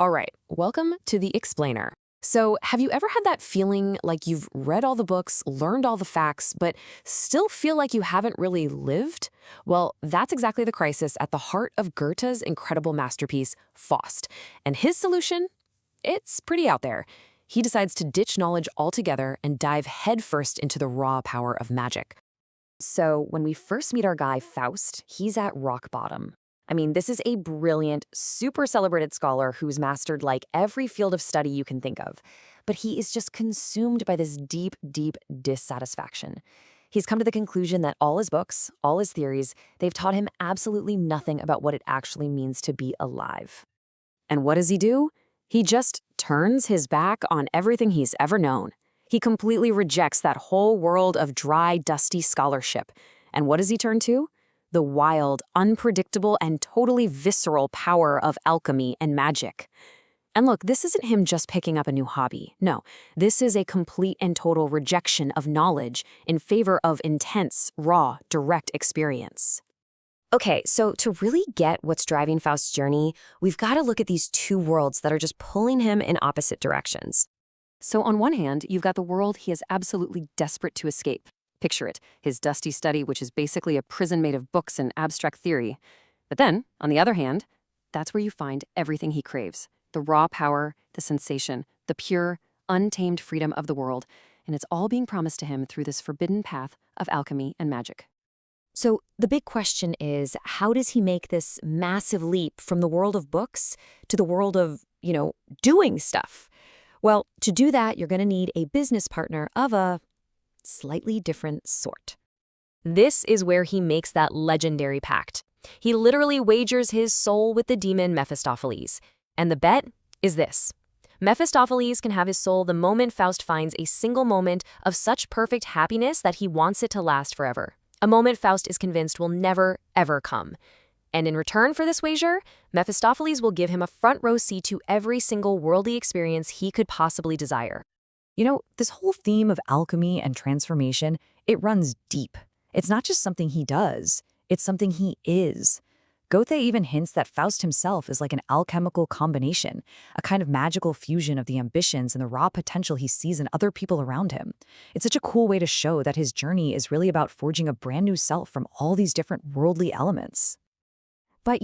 All right, welcome to The Explainer. So, have you ever had that feeling like you've read all the books, learned all the facts, but still feel like you haven't really lived? Well, that's exactly the crisis at the heart of Goethe's incredible masterpiece, Faust. And his solution? It's pretty out there. He decides to ditch knowledge altogether and dive headfirst into the raw power of magic. So, when we first meet our guy, Faust, he's at rock bottom. I mean, this is a brilliant, super celebrated scholar who's mastered like every field of study you can think of. But he is just consumed by this deep, deep dissatisfaction. He's come to the conclusion that all his books, all his theories, they've taught him absolutely nothing about what it actually means to be alive. And what does he do? He just turns his back on everything he's ever known. He completely rejects that whole world of dry, dusty scholarship. And what does he turn to? The wild, unpredictable, and totally visceral power of alchemy and magic. And look, this isn't him just picking up a new hobby. No, this is a complete and total rejection of knowledge in favor of intense, raw, direct experience. Okay, so to really get what's driving Faust's journey, we've got to look at these two worlds that are just pulling him in opposite directions. So on one hand, you've got the world he is absolutely desperate to escape. Picture it, his dusty study, which is basically a prison made of books and abstract theory. But then, on the other hand, that's where you find everything he craves. The raw power, the sensation, the pure, untamed freedom of the world. And it's all being promised to him through this forbidden path of alchemy and magic. So the big question is, how does he make this massive leap from the world of books to the world of, doing stuff? Well, to do that, you're going to need a business partner of a slightly different sort. This is where he makes that legendary pact. He literally wagers his soul with the demon Mephistopheles. And the bet is this. Mephistopheles can have his soul the moment Faust finds a single moment of such perfect happiness that he wants it to last forever. A moment Faust is convinced will never, ever come. And in return for this wager, Mephistopheles will give him a front row seat to every single worldly experience he could possibly desire. This whole theme of alchemy and transformation, it runs deep. It's not just something he does, it's something he is. Goethe even hints that Faust himself is like an alchemical combination, a kind of magical fusion of the ambitions and the raw potential he sees in other people around him. It's such a cool way to show that his journey is really about forging a brand new self from all these different worldly elements. But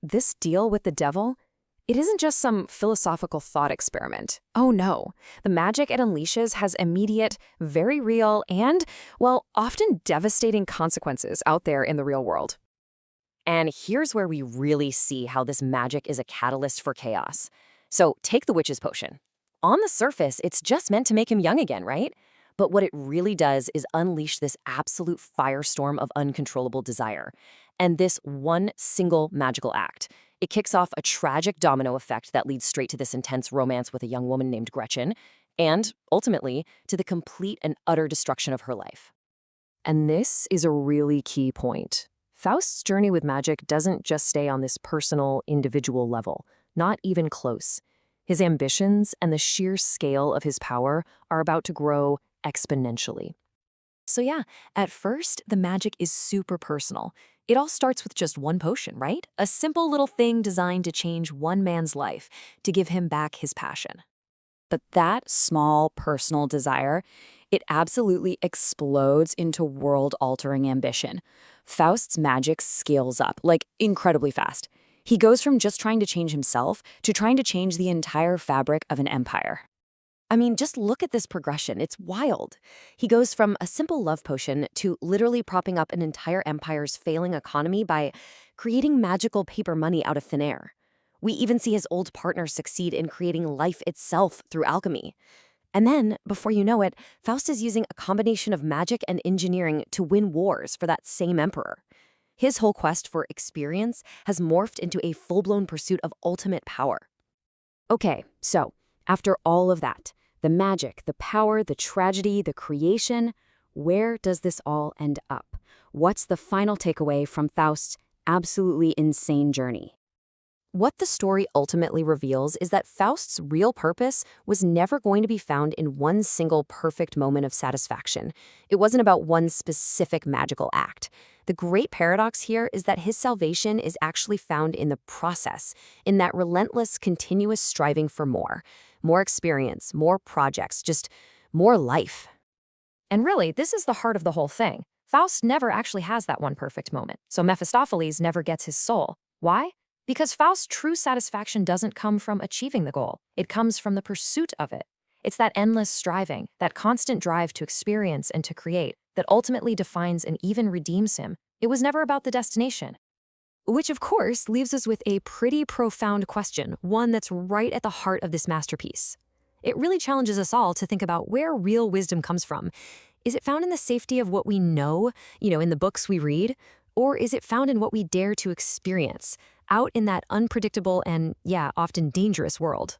this deal with the devil, it isn't just some philosophical thought experiment. Oh no, the magic it unleashes has immediate, very real, and, well, often devastating consequences out there in the real world. And here's where we really see how this magic is a catalyst for chaos. So take the witch's potion. On the surface, it's just meant to make him young again, right? But what it really does is unleash this absolute firestorm of uncontrollable desire. And this one single magical act, it kicks off a tragic domino effect that leads straight to this intense romance with a young woman named Gretchen, and, ultimately, to the complete and utter destruction of her life. And this is a really key point. Faust's journey with magic doesn't just stay on this personal, individual level, not even close. His ambitions and the sheer scale of his power are about to grow exponentially. So yeah, at first, the magic is super personal. It all starts with just one potion, right? A simple little thing designed to change one man's life, to give him back his passion. But that small personal desire, it absolutely explodes into world-altering ambition. Faust's magic scales up, like incredibly fast. He goes from just trying to change himself to trying to change the entire fabric of an empire. I mean, just look at this progression. It's wild. He goes from a simple love potion to literally propping up an entire empire's failing economy by creating magical paper money out of thin air. We even see his old partner succeed in creating life itself through alchemy. And then, before you know it, Faust is using a combination of magic and engineering to win wars for that same emperor. His whole quest for experience has morphed into a full-blown pursuit of ultimate power. Okay, so after all of that, the magic, the power, the tragedy, the creation, where does this all end up? What's the final takeaway from Faust's absolutely insane journey? What the story ultimately reveals is that Faust's real purpose was never going to be found in one single perfect moment of satisfaction. It wasn't about one specific magical act. The great paradox here is that his salvation is actually found in the process, in that relentless, continuous striving for more experience, more projects, just more life. And really, this is the heart of the whole thing. Faust never actually has that one perfect moment, so Mephistopheles never gets his soul. Why? Because Faust's true satisfaction doesn't come from achieving the goal. It comes from the pursuit of it. It's that endless striving, that constant drive to experience and to create, that ultimately defines and even redeems him. It was never about the destination. Which, of course, leaves us with a pretty profound question, one that's right at the heart of this masterpiece. It really challenges us all to think about where real wisdom comes from. Is it found in the safety of what we know, in the books we read? Or is it found in what we dare to experience, out in that unpredictable and, yeah, often dangerous world?